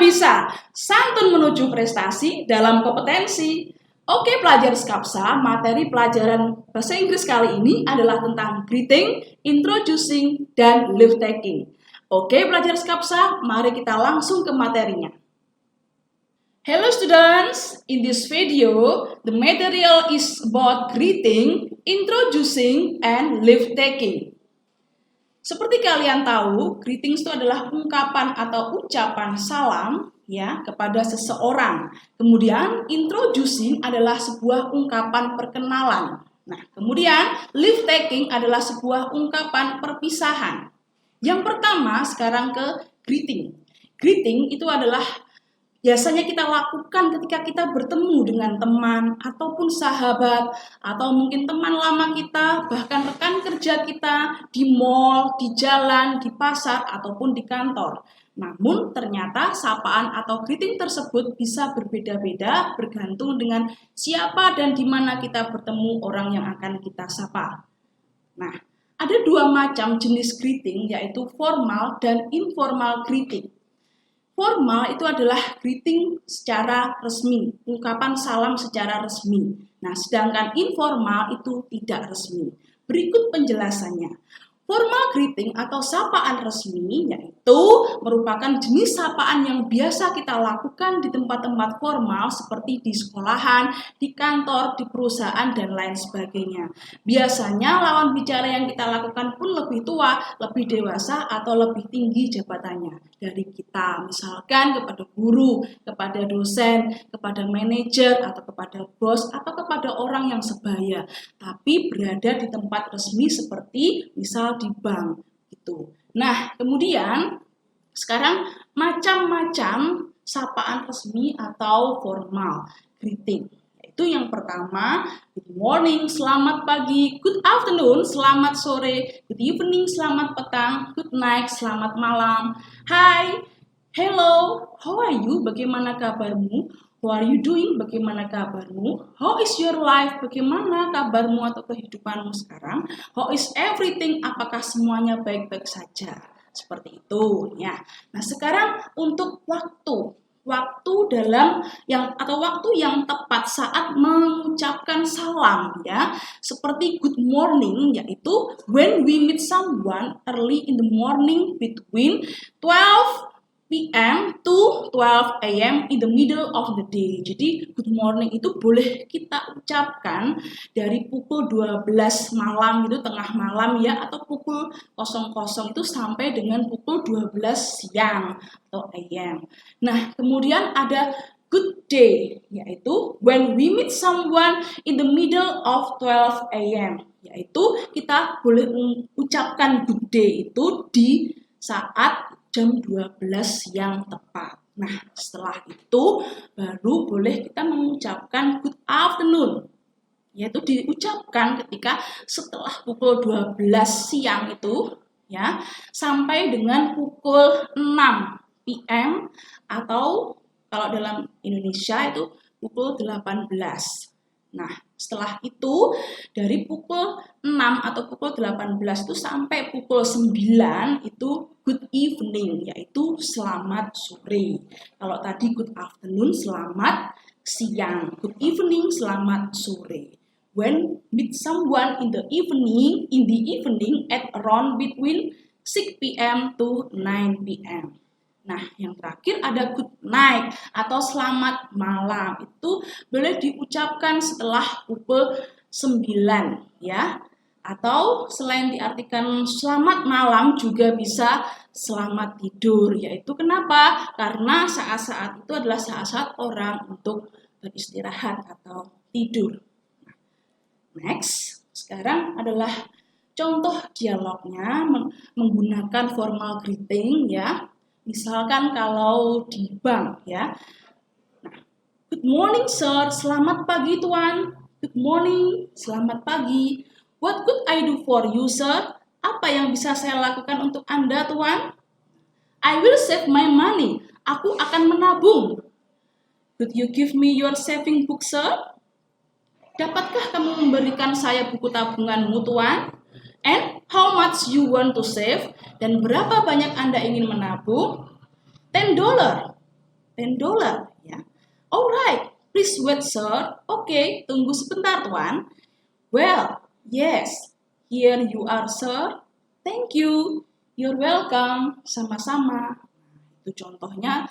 bisa. Santun menuju prestasi dalam kompetensi. Oke pelajar Skapsa, materi pelajaran bahasa Inggris kali ini adalah tentang greeting, introducing, dan leave taking. Oke pelajar Skapsa, mari kita langsung ke materinya. Hello students, in this video, the material is about greeting, introducing, and leave taking. Seperti kalian tahu, greetings itu adalah ungkapan atau ucapan salam ya kepada seseorang. Kemudian introducing adalah sebuah ungkapan perkenalan. Nah, kemudian leave taking adalah sebuah ungkapan perpisahan. Yang pertama sekarang ke greeting. Greeting itu adalah biasanya kita lakukan ketika kita bertemu dengan teman ataupun sahabat atau mungkin teman lama kita, bahkan rekan kerja kita di mall, di jalan, di pasar ataupun di kantor. Namun ternyata sapaan atau greeting tersebut bisa berbeda-beda bergantung dengan siapa dan di mana kita bertemu orang yang akan kita sapa. Nah, ada dua macam jenis greeting yaitu formal dan informal greeting. Formal itu adalah greeting secara resmi, ungkapan salam secara resmi. Nah, sedangkan informal itu tidak resmi. Berikut penjelasannya. Formal greeting atau sapaan resmi yaitu merupakan jenis sapaan yang biasa kita lakukan di tempat-tempat formal seperti di sekolahan, di kantor, di perusahaan, dan lain sebagainya. Biasanya lawan bicara yang kita lakukan pun lebih tua, lebih dewasa, atau lebih tinggi jabatannya dari kita. Misalkan kepada guru, kepada dosen, kepada manajer, atau kepada bos, atau kepada orang yang sebaya. Tapi berada di tempat resmi seperti misal di bank gitu. Nah, kemudian sekarang macam-macam sapaan resmi atau formal greeting. Itu yang pertama, good morning, selamat pagi, good afternoon, selamat sore, good evening, selamat petang, good night, selamat malam, hi, hello, how are you, bagaimana kabarmu? What are you doing? Bagaimana kabarmu? How is your life? Bagaimana kabarmu atau kehidupanmu sekarang? How is everything? Apakah semuanya baik-baik saja? Seperti itu ya. Nah, sekarang untuk waktu dalam waktu yang tepat saat mengucapkan salam ya. Seperti good morning yaitu when we meet someone early in the morning between 12 p.m. to 12 a.m. in the middle of the day. Jadi good morning itu boleh kita ucapkan dari pukul 12 malam gitu, tengah malam ya, atau pukul 00 itu sampai dengan pukul 12 siang atau a.m. Nah, kemudian ada good day yaitu when we meet someone in the middle of 12 a.m. yaitu kita boleh ucapkan good day itu di saat jam 12 yang tepat. Nah, setelah itu baru boleh kita mengucapkan good afternoon. Yaitu diucapkan ketika setelah pukul 12 siang itu ya sampai dengan pukul 6 p.m. atau kalau dalam Indonesia itu pukul 18. Nah, setelah itu dari pukul 6 atau pukul 18 itu sampai pukul 9 itu good evening, yaitu selamat sore. Kalau tadi good afternoon, selamat siang. Good evening, selamat sore. When meet someone in the evening at around between 6 p.m. to 9 p.m. Nah, yang terakhir ada good night atau selamat malam. Itu boleh diucapkan setelah pukul 9 ya. Atau selain diartikan selamat malam juga bisa selamat tidur. Yaitu kenapa? Karena saat-saat itu adalah saat-saat orang untuk beristirahat atau tidur. Next, sekarang adalah contoh dialognya menggunakan formal greeting ya. Misalkan kalau di bank ya. Nah, good morning sir, selamat pagi tuan. Good morning, selamat pagi. What could I do for you sir? Apa yang bisa saya lakukan untuk Anda tuan? I will save my money. Aku akan menabung. Could you give me your saving book sir? Dapatkah kamu memberikan saya buku tabunganmu tuan? And how much you want to save? Dan berapa banyak Anda ingin menabung? $10. $10 ya. Alright, please wait sir. Oke, tunggu sebentar tuan. Well, yes, here you are sir. Thank you. You're welcome. Sama-sama. Itu contohnya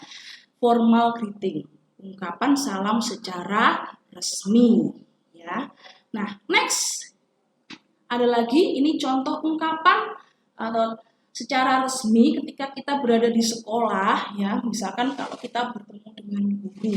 formal greeting, ungkapan salam secara resmi ya. Nah, next ada lagi ini contoh ungkapan atau secara resmi ketika kita berada di sekolah ya, misalkan kalau kita bertemu dengan guru.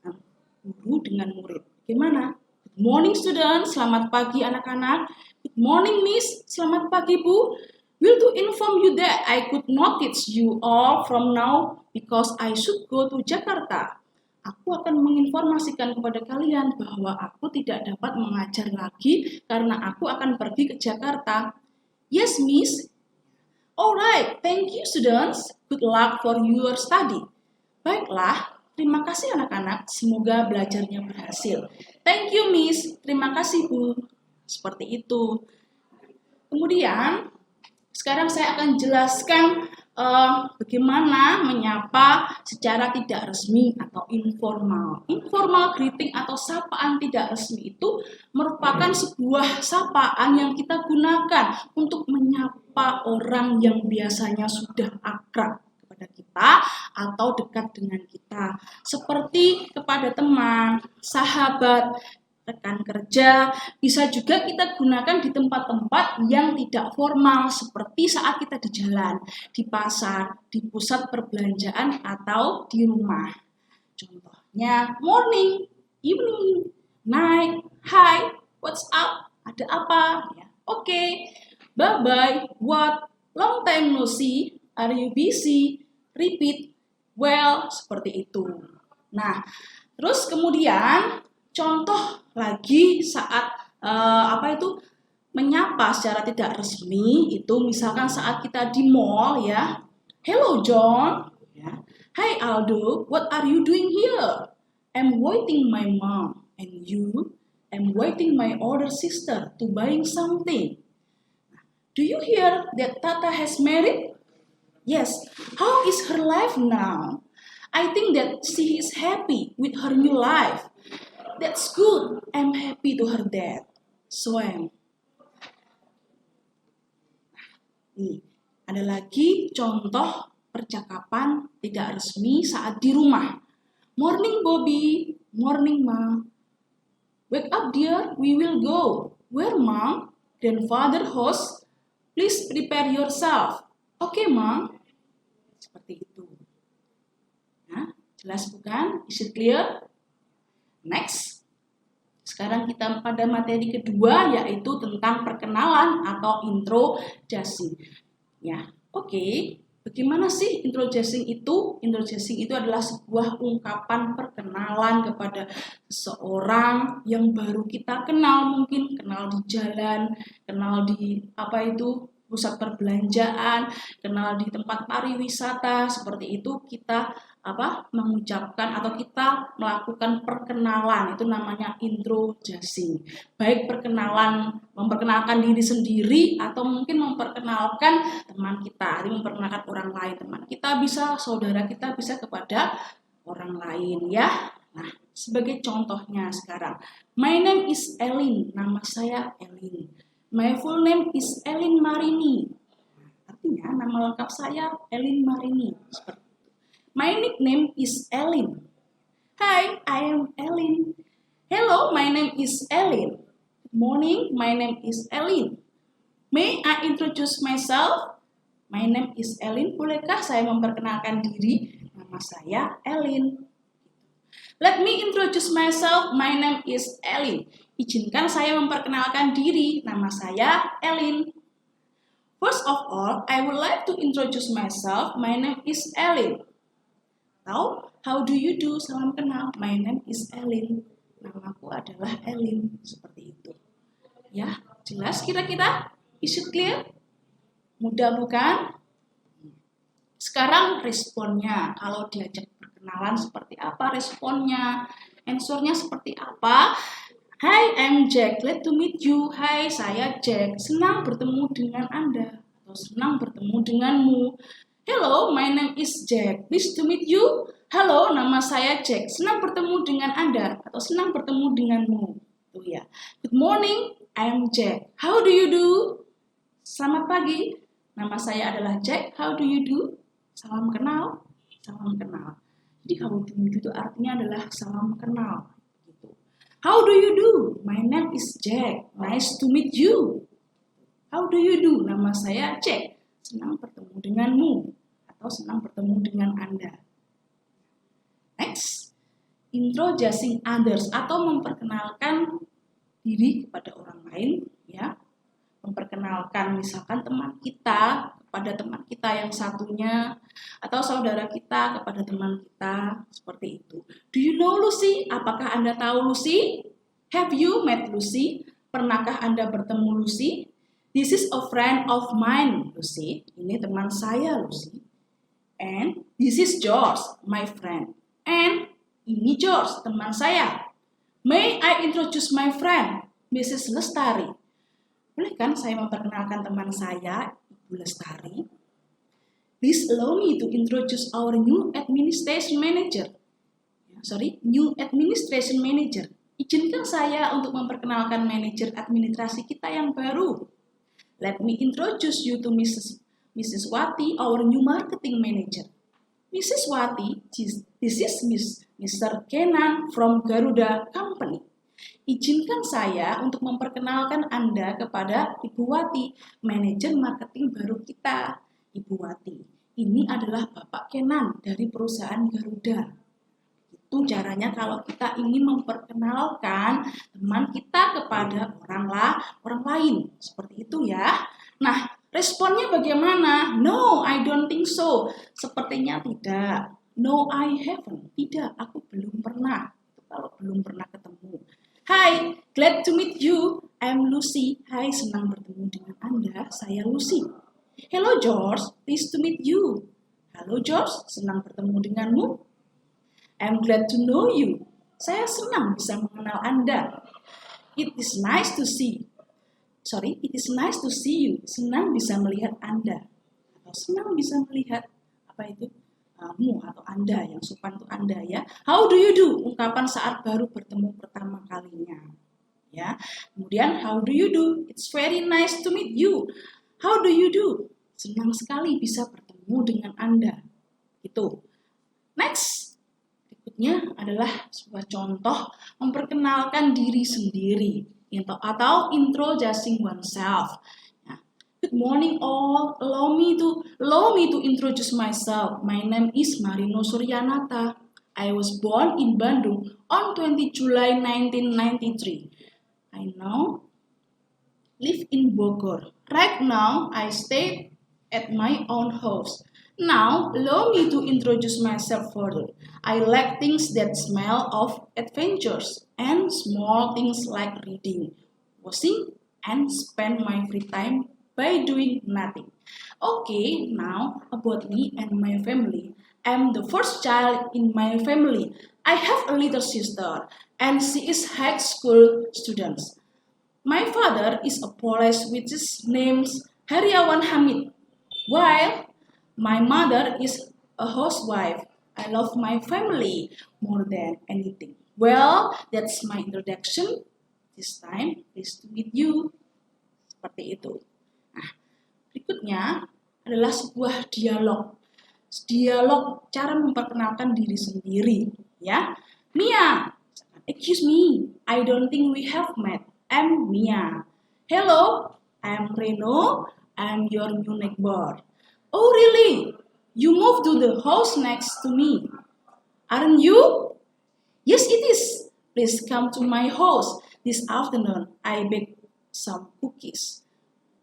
Nah, guru dengan murid. Gimana? Good morning student, selamat pagi anak-anak. Good morning miss, selamat pagi Bu. Will to inform you that I could not teach you all from now because I should go to Jakarta. Aku akan menginformasikan kepada kalian bahwa aku tidak dapat mengajar lagi karena aku akan pergi ke Jakarta. Yes, miss. Alright, thank you students. Good luck for your study. Baiklah, terima kasih anak-anak. Semoga belajarnya berhasil. Thank you, miss. Terima kasih, Bu. Seperti itu. Kemudian, sekarang saya akan jelaskan bagaimana menyapa secara tidak resmi atau informal. Informal greeting atau sapaan tidak resmi itu merupakan sebuah sapaan yang kita gunakan untuk menyapa orang yang biasanya sudah akrab kepada kita atau dekat dengan kita. Seperti kepada teman, sahabat, rekan kerja, bisa juga kita gunakan di tempat-tempat yang tidak formal seperti saat kita di jalan, di pasar, di pusat perbelanjaan, atau di rumah. Contohnya, morning, evening, night, hi, what's up, ada apa? Ya, oke, bye-bye, what, long time no see, are you busy, repeat, well, seperti itu. Nah, terus kemudian contoh lagi saat menyapa secara tidak resmi itu misalkan saat kita di mall ya. Hello John. Ya. Hi Aldo, what are you doing here? I'm waiting my mom. And you? I'm waiting my older sister to buying something. Do you hear that Tata has married? Yes. How is her life now? I think that she is happy with her new life. That's good. I'm happy to hear that. So am. Nih, ada lagi contoh percakapan tidak resmi saat di rumah. Morning Bobby. Morning Ma. Wake up dear, we will go. Where Mom? Grandfather house. Please prepare yourself. Okay Mom. Seperti itu. Nah, jelas bukan? Is it clear? Next, sekarang kita pada materi kedua yaitu tentang perkenalan atau introducing. Ya, oke. Bagaimana sih introducing itu? Introducing itu adalah sebuah ungkapan perkenalan kepada seseorang yang baru kita kenal, mungkin kenal di jalan, kenal di pusat perbelanjaan, kenal di tempat pariwisata, seperti itu kita mengucapkan atau kita melakukan perkenalan, itu namanya introducing. Baik memperkenalkan diri sendiri atau mungkin memperkenalkan teman kita, memperkenalkan orang lain, teman kita bisa, saudara kita bisa kepada orang lain ya. Nah, sebagai contohnya sekarang, my name is Elin, nama saya Elin. My full name is Elin Marini. Artinya nama lengkap saya Elin Marini. Seperti itu. My nickname is Elin. Hi, I am Elin. Hello, my name is Elin. Good morning, my name is Elin. May I introduce myself? My name is Elin. Bolehkah saya memperkenalkan diri? Nama saya Elin. Let me introduce myself. My name is Elin. Izinkan saya memperkenalkan diri. Nama saya Elin. First of all, I would like to introduce myself. My name is Elin. Atau, how do you do? Salam kenal. My name is Elin. Namaku adalah Elin. Seperti itu. Ya, jelas kira-kira? Is it clear? Mudah bukan? Sekarang responnya. Kalau diajak perkenalan seperti apa responnya? Answernya seperti apa? Hi, I'm Jack. Glad to meet you. Hai, saya Jack. Senang bertemu dengan Anda. Atau senang bertemu denganmu. Hello, my name is Jack. Pleased to meet you. Halo, nama saya Jack. Senang bertemu dengan Anda atau senang bertemu denganmu. Tuh ya. Good morning, I'm Jack. How do you do? Selamat pagi. Nama saya adalah Jack. How do you do? Salam kenal. Salam kenal. Jadi how do you do itu artinya adalah salam kenal. Gitu. How do you do? My name is Jack. Nice to meet you. How do you do? Nama saya Jack. Senang bertemu denganmu atau senang bertemu dengan Anda. Next, introducing others atau memperkenalkan diri kepada orang lain, ya. Memperkenalkan misalkan teman kita kepada teman kita yang satunya atau saudara kita kepada teman kita, seperti itu. Do you know Lucy? Apakah Anda tahu Lucy? Have you met Lucy? Pernahkah Anda bertemu Lucy? This is a friend of mine, Lucy. Ini teman saya, Lucy. And this is George, my friend. And ini George, teman saya. May I introduce my friend, Mrs. Lestari? Boleh kan saya memperkenalkan teman saya, Ibu Lestari? Please allow me to introduce our new administration manager. New administration manager. Izinkan saya untuk memperkenalkan manajer administrasi kita yang baru. Let me introduce you to Mrs. Wati, our new marketing manager. Mrs. Wati, this is Mr. Kenan from Garuda Company. Izinkan saya untuk memperkenalkan Anda kepada Ibu Wati, manajer marketing baru kita. Ibu Wati, ini adalah Bapak Kenan dari perusahaan Garuda. Itu caranya kalau kita ingin memperkenalkan teman kita kepada orang lain. Seperti itu ya. Nah, responnya bagaimana? No, I don't think so. Sepertinya tidak. No, I haven't. Tidak, aku belum pernah. Kalau belum pernah ketemu. Hi, glad to meet you. I'm Lucy. Hai, senang bertemu dengan Anda. Saya Lucy. Hello George, pleased to meet you. Halo George, senang bertemu denganmu. I'm glad to know you. Saya senang bisa mengenal Anda. It is nice to see you. Senang bisa melihat Anda. Atau senang bisa melihat kamu atau Anda, yang sopan itu Anda ya. How do you do? Ungkapan saat baru bertemu pertama kalinya. Ya. Kemudian how do you do? It's very nice to meet you. How do you do? Senang sekali bisa bertemu dengan Anda. Gitu. Next. Berikutnya adalah sebuah contoh memperkenalkan diri sendiri atau introducing oneself. Good morning all. Allow me to introduce myself. My name is Marino Suryanata. I was born in Bandung on 20 July 1993. I now live in Bogor. Right now, I stay at my own house. Now, allow me to introduce myself further. I like things that smell of adventures and small things like reading, washing, and spend my free time by doing nothing. Okay, now about me and my family. I'm the first child in my family. I have a little sister, and she is high school student. My father is a police which is named Heriawan Hamid, while my mother is a housewife. I love my family more than anything. Well, that's my introduction. This time, pleased to meet you. Seperti itu. Nah, berikutnya adalah sebuah dialog. Dialog cara memperkenalkan diri sendiri. Ya, Mia. Excuse me, I don't think we have met. I'm Mia. Hello, I'm Reno. I'm your new neighbor. Oh, really? You moved to the house next to me, aren't you? Yes, it is. Please come to my house this afternoon. I baked some cookies.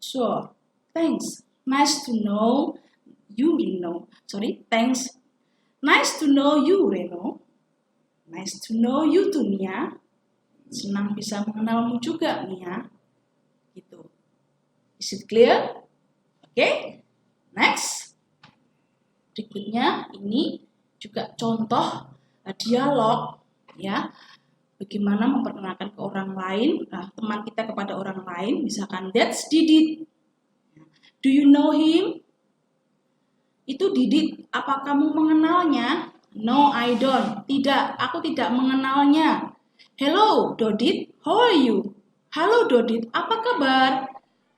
Sure. Thanks. Nice to know you, Reno. Thanks. Nice to know you, Reno. Nice to know you too, Mia. Senang bisa mengenalmu juga, Mia. Gitu. Is it clear? Okay. Next. Berikutnya ini juga contoh dialog ya. Bagaimana memperkenalkan ke orang lain, teman kita kepada orang lain, misalkan that's Didit. Do you know him? Itu Didit. Apa kamu mengenalnya? No, I don't. Tidak, aku tidak mengenalnya. Hello, Dodit. How are you? Halo, Dodit. Apa kabar?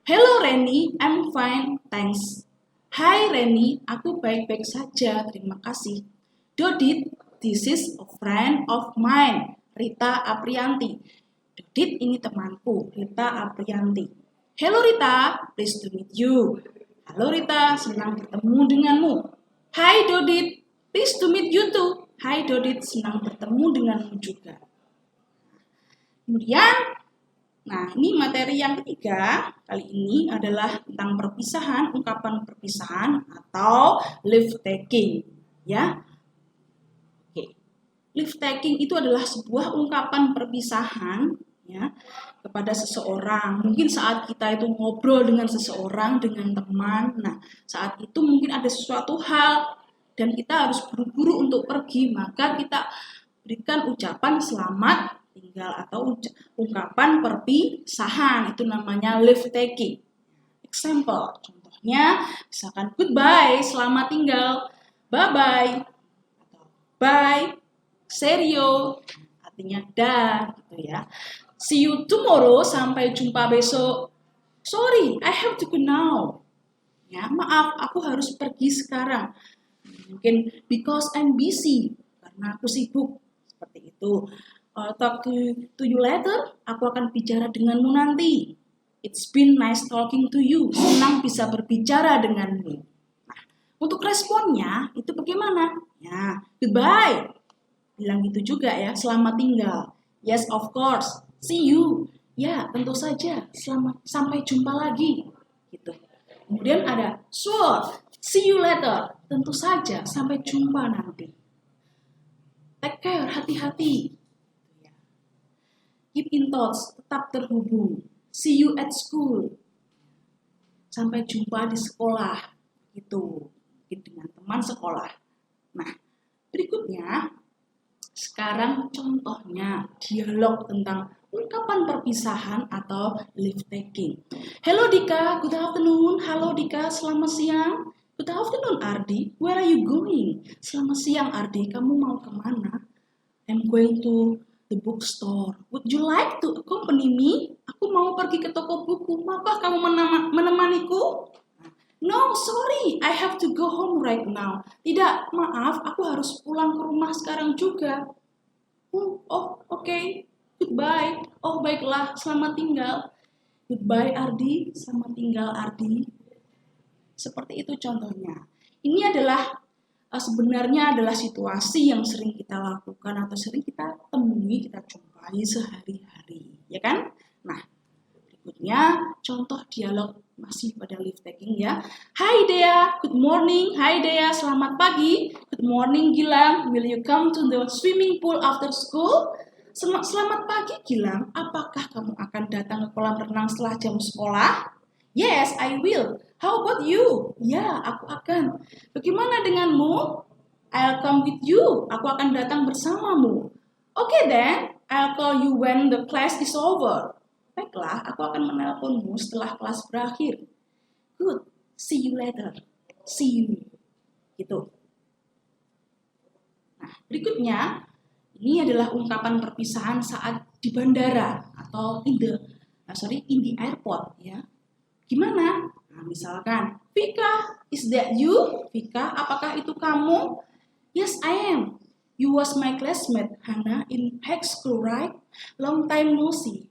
Hello, Reni. I'm fine, thanks. Hai, Reni. Aku baik-baik saja. Terima kasih. Dodit, this is a friend of mine. Rita Aprianti. Dodit, ini temanku. Rita Aprianti. Hello, Rita. Pleased to meet you. Halo Rita, senang bertemu denganmu. Hai Dodit, pleased to meet you too. Hai Dodit, senang bertemu denganmu juga. Kemudian, nah ini materi yang ketiga kali ini adalah tentang perpisahan, ungkapan perpisahan atau leave taking. Ya, oke. Leave taking itu adalah sebuah ungkapan perpisahan ya kepada seseorang. Mungkin saat kita itu ngobrol dengan seseorang, dengan teman, nah saat itu mungkin ada sesuatu hal dan kita harus buru-buru untuk pergi, maka kita berikan ucapan selamat tinggal atau ungkapan perpisahan, itu namanya leave taking. Example, contohnya misalkan goodbye, selamat tinggal, bye-bye, atau bye, serio, artinya dah gitu ya. See you tomorrow, sampai jumpa besok. Sorry, I have to go now. Ya, maaf, aku harus pergi sekarang. Mungkin because I'm busy, karena aku sibuk. Seperti itu. Talk to you later, aku akan bicara denganmu nanti. It's been nice talking to you. Senang bisa berbicara denganmu. Nah, untuk responnya itu bagaimana? Ya, goodbye. Bilang gitu juga ya, selamat tinggal. Yes, of course. See you. Ya, tentu saja. Selamat sampai jumpa lagi. Gitu. Kemudian ada sure. See you later. Tentu saja sampai jumpa nanti. Take care, hati-hati. Keep in touch, tetap terhubung. See you at school. Sampai jumpa di sekolah. Gitu. Dengan teman sekolah. Nah, berikutnya sekarang contohnya dialog tentang ungkapan perpisahan atau leave taking. Hello Dika, good afternoon. Halo Dika, selamat siang. Good afternoon Ardi, where are you going? Selamat siang Ardi, kamu mau kemana? I'm going to the bookstore. Would you like to accompany me? Aku mau pergi ke toko buku. Maukah kamu menemaniku? No, sorry, I have to go home right now. Tidak, maaf, aku harus pulang ke rumah sekarang juga. Oh, oke. Goodbye. Oh, baiklah, selamat tinggal. Goodbye, Ardi. Selamat tinggal, Ardi. Seperti itu contohnya. Ini adalah sebenarnya adalah situasi yang sering kita lakukan atau sering kita temui, kita jumpai sehari-hari, ya kan? Nah, berikutnya contoh dialog masih pada leave taking ya. Hai Dea, good morning. Hai Dea, selamat pagi. Good morning Gilang, will you come to the swimming pool after school? Selamat pagi Gilang, apakah kamu akan datang ke kolam renang setelah jam sekolah? Yes, I will. How about you? Ya, aku akan. Bagaimana denganmu? I'll come with you. Aku akan datang bersamamu. Okay then, I'll call you when the class is over. Baiklah, aku akan menelponmu setelah kelas berakhir. Good, see you later. See you. Gitu. Nah, berikutnya, ini adalah ungkapan perpisahan saat di bandara atau in the airport ya. Gimana? Nah, misalkan, Vika, is that you? Vika, apakah itu kamu? Yes, I am. You was my classmate, Hannah, in high school, right? Long time no see.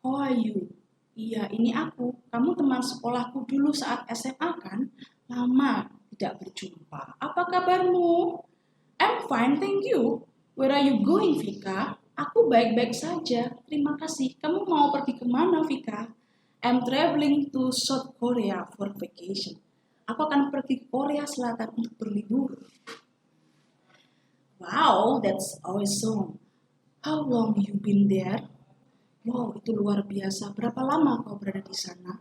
How are you? Iya, ini aku. Kamu teman sekolahku dulu saat SMA kan? Lama tidak berjumpa. Apa kabarmu? I'm fine, thank you. Where are you going, Vika? Aku baik-baik saja. Terima kasih. Kamu mau pergi kemana, Vika? I'm traveling to South Korea for vacation. Aku akan pergi ke Korea Selatan untuk berlibur. Wow, that's awesome. How long you been there? Wow, itu luar biasa. Berapa lama kau berada di sana?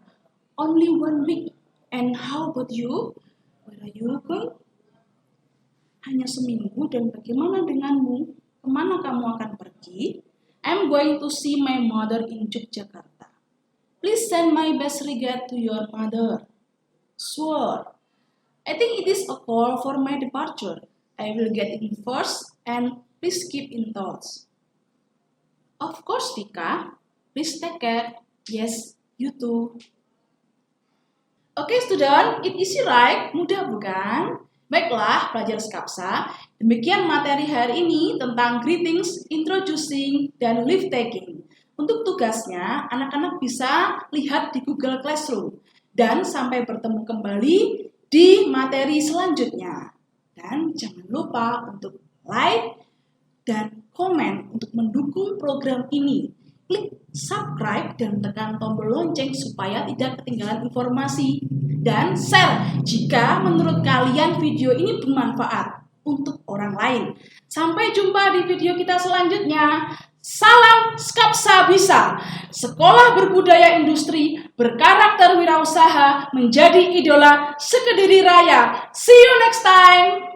Only 1 week. And how about you? Where are you going? Hanya seminggu, dan bagaimana denganmu? Kemana kamu akan pergi? I'm going to see my mother in Yogyakarta. Please send my best regard to your mother. Sure. I think it is a call for my departure. I will get in first and please keep in touch. Of course, Tika. Please take care. Yes, you too. Oke, student, it easy right? Mudah bukan? Baiklah, pelajar Skapsa, demikian materi hari ini tentang greetings, introducing, dan leave taking. Untuk tugasnya, anak-anak bisa lihat di Google Classroom. Dan sampai bertemu kembali di materi selanjutnya. Dan jangan lupa untuk like dan komen untuk mendukung program ini. Klik subscribe dan tekan tombol lonceng supaya tidak ketinggalan informasi. Dan share jika menurut kalian video ini bermanfaat untuk orang lain. Sampai jumpa di video kita selanjutnya. Salam Skapsa Bisa. Sekolah berbudaya industri, berkarakter wirausaha, menjadi idola sekediri raya. See you next time.